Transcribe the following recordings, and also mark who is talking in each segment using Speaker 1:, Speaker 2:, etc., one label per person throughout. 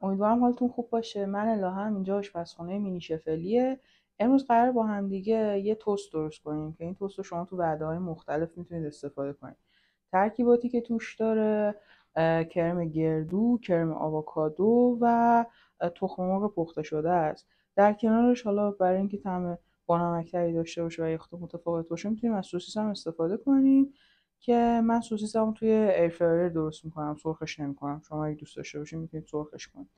Speaker 1: امیدوارم حالتون خوب باشه. من الهام، اینجا آشپزخونه مینی شفلیه. امروز قرار با هم دیگه یه توست درست کنیم که این توست رو شما تو وعده‌های مختلف میتونید استفاده کنید. ترکیباتی که توش داره کرم گردو، کرم آووکادو و تخم مرغ پخته شده است. در کنارش حالا برای اینکه طعم بانمک‌تری داشته باشه و یه خورده متفاوت باشه میتونیم از سوسیس هم استفاده کنیم که من سوسیسمو توی ایرفرایر درست میکنم، سرخش نمیکنم. شما اگه دوست داشته باشید میتونید سرخش کنید.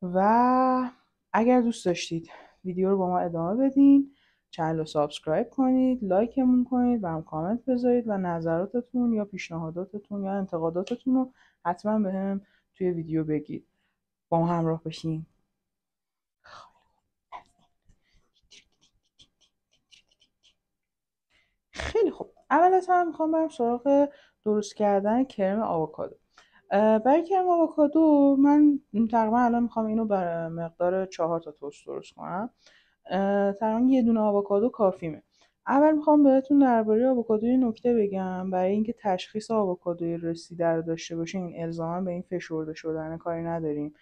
Speaker 1: و اگر دوست داشتید ویدیو رو با ما ادامه بدین، چنل رو سابسکرایب کنید، لایکمون کنید، برام کامنت بذارید و نظراتتون یا پیشنهاداتتون یا انتقاداتتون رو حتما به هم توی ویدیو بگید. با ما همراه باشین. خیلی خوب، اول از همه میخوام برم سراغ درست کردن کرم آووکادو. برای کرم آووکادو من تقریبا الان میخوام اینو بر مقدار 4 تا توست درست کنم. تقریبا یه دونه آووکادو کافیمه. اول میخوام بهتون درباره آووکادو یه نکته بگم. برای اینکه تشخیص آووکادوی رسیده رو داشته باشین الزاما به این فشرده شدن کاری نداریم.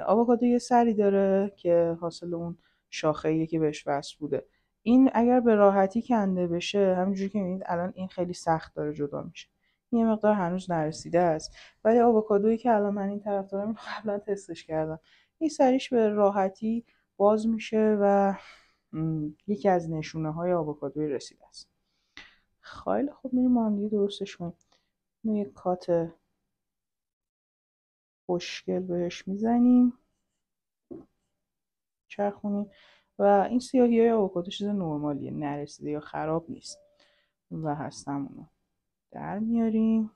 Speaker 1: آووکادو یه سری داره که حاصل اون شاخه‌ایه که بهش وصل بوده. این اگر به راحتی کنده بشه، همونجوری که میبینید الان این خیلی سخت داره جدا میشه، یه مقدار هنوز نرسیده است. ولی آووکادویی که الان من این طرف دارم اینو قبلا تستش کردم، این سریش به راحتی باز میشه و یکی از نشونه های آووکادوی رسیده است. خیلی خوب، میریم ما هم دیگه درستش کنیم. اینو یک کات خوشگل بهش میزنیم، چرخونیم و این سیاهی های آووکادو چیز نرمالیه، نرسیده یا خراب نیست و هستمونو در میاریم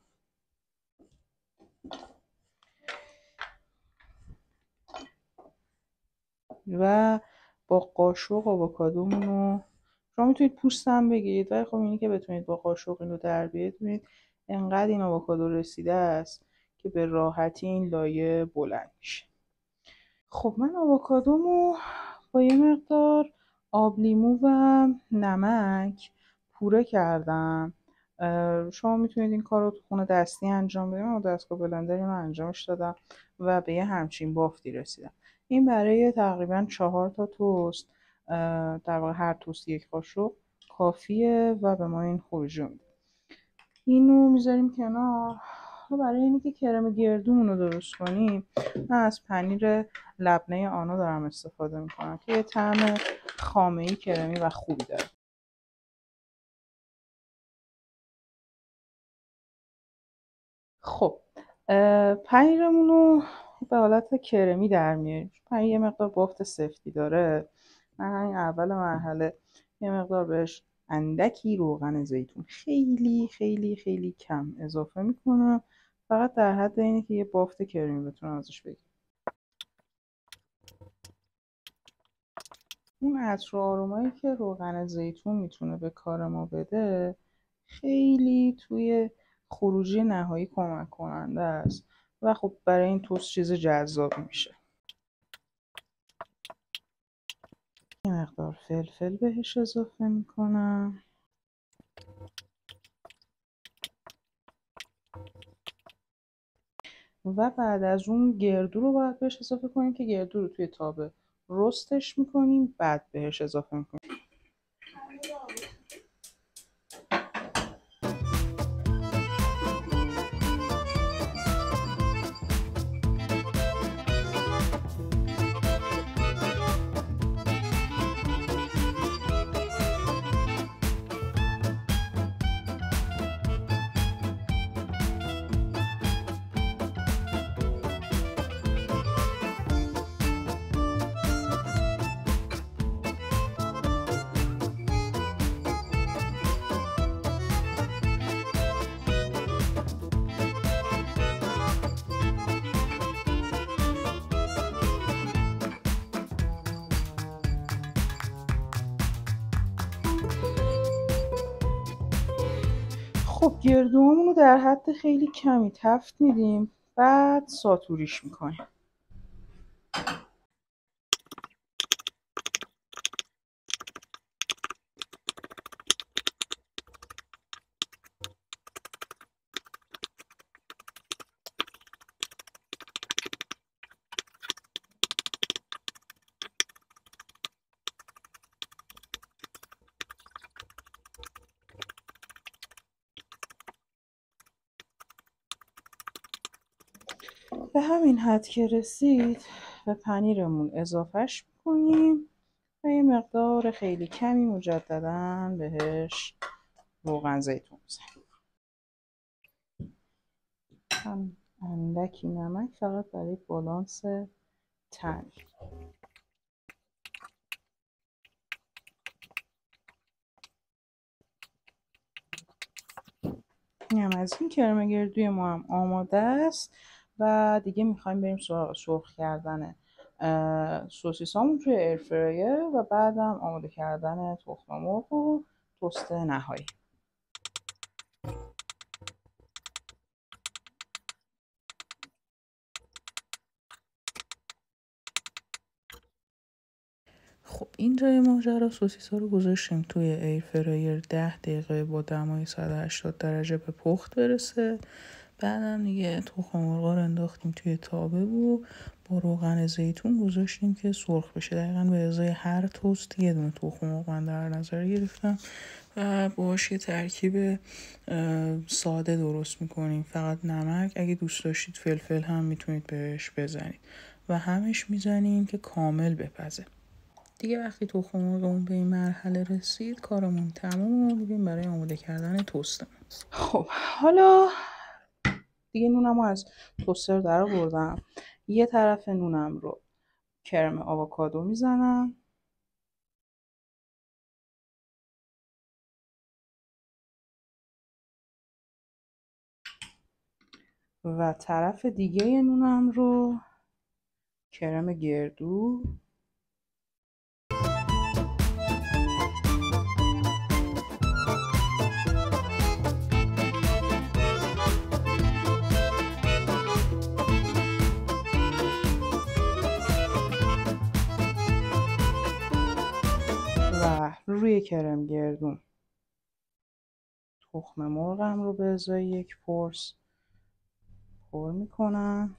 Speaker 1: و با قاشق آووکادومون رو، شما میتونید پوست هم بگیرید ولی خب اینی که بتونید با قاشق اینو در بیارید. ببینید انقدر این آووکادو رسیده است که به راحتی این لایه بلند میشه. خب من آووکادومو با یه مقدار آب لیمو و نمک پوره کردم. شما میتونید این کار رو تو خونه دستی انجام بدید. من دستگاه بلندری من انجامش دادم و به یه همچین بافتی رسیدم. این برای تقریبا 4 تا توست، در واقع هر توست یک قاشق کافیه و به ما این خروجی میده. اینو میذاریم کنار. برای اینکه کرم گردومون رو درست کنیم من از پنیر لبنه آنا دارم استفاده میکنم که یه طعم خامه‌ای کرمی و خوبی داره. خب پنیرمون رو به حالت کرمی در میاریم. پنیر یه مقدار بافت سفتی داره. من همین اول مرحله یه مقدار بهش اندکی روغن زیتون خیلی خیلی خیلی کم اضافه میکنم، فقط در حد اینه که یه بافت کرمی بتونم ازش بگیرم. اون عطر و آرومایی که روغن زیتون میتونه به کار ما بده خیلی توی خروجی نهایی کمک کننده است و خب برای این توست چیز جذابی میشه. یه مقدار فلفل بهش اضافه میکنم و بعد از اون گردو رو باید بهش اضافه کنیم که گردو رو توی تابه رستش میکنیم، بعد بهش اضافه میکنیم. خب گردوهامون رو در حد خیلی کمی تفت میدیم، بعد ساتوریش میکنیم. به همین حد که رسید به پنیرمون اضافهش میکنیم و یه مقدار خیلی کمی مجدداً بهش روغن زیتون میزنیم. هم اندکی نمک فقط برای بالانس طعم. این هم از این کرم گردوی ما هم آماده است و دیگه میخوایم بریم سراغ سرخ کردن سوسیسامون توی ایرفرایر و بعدم آماده کردن تخم مرغ و توست نهایی. خب اینجای ماجرا سوسیسا رو گذاشتیم توی ایرفرایر 10 دقیقه با دمای 180 درجه به پخت برسه. بعدم دیگه تخم مرغا رو انداختیم توی تابه و با روغن زیتون گذاشتیم که سرخ بشه. دقیقاً به ازای هر توست یه دونه تخم مرغ من در نظر گرفتم و باهاش یه ترکیب ساده درست میکنیم. فقط نمک، اگه دوست داشتید فلفل هم میتونید بهش بزنید و همش میزنیم که کامل بپزه. دیگه وقتی تخم مرغمون به این مرحله رسید کارمون تموم و میریم برای آماده کردن توستمون. خب حالا دیگه نونمو از توستر در آوردم. یه طرف نونم رو کرم آووکادو میزنم و طرف دیگه نونم رو کرم گردو و روی کرم گردو تخم مرغم رو به ازای یک پرس پر میکنم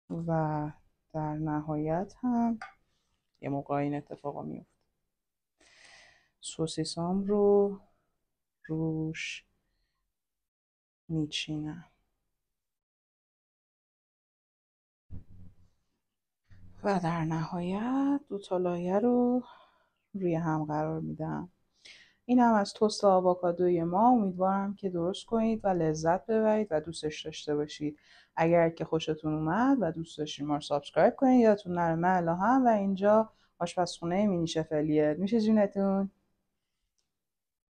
Speaker 1: و در نهایت هم یه موقع این اتفاقا میفته سوسیسام رو روش میچینم و در نهایت دو تا لایه رو روی هم قرار میدم. این هم از توست آووکادوی ما. امیدوارم که درست کنید و لذت ببرید و دوستش داشته باشید. اگر که خوشتون اومد و دوست داشتید ما رو سابسکرایب کنید. یادتون نره من الهام و اینجا آشپزخونه مینی شف الیه. میشه جونتون.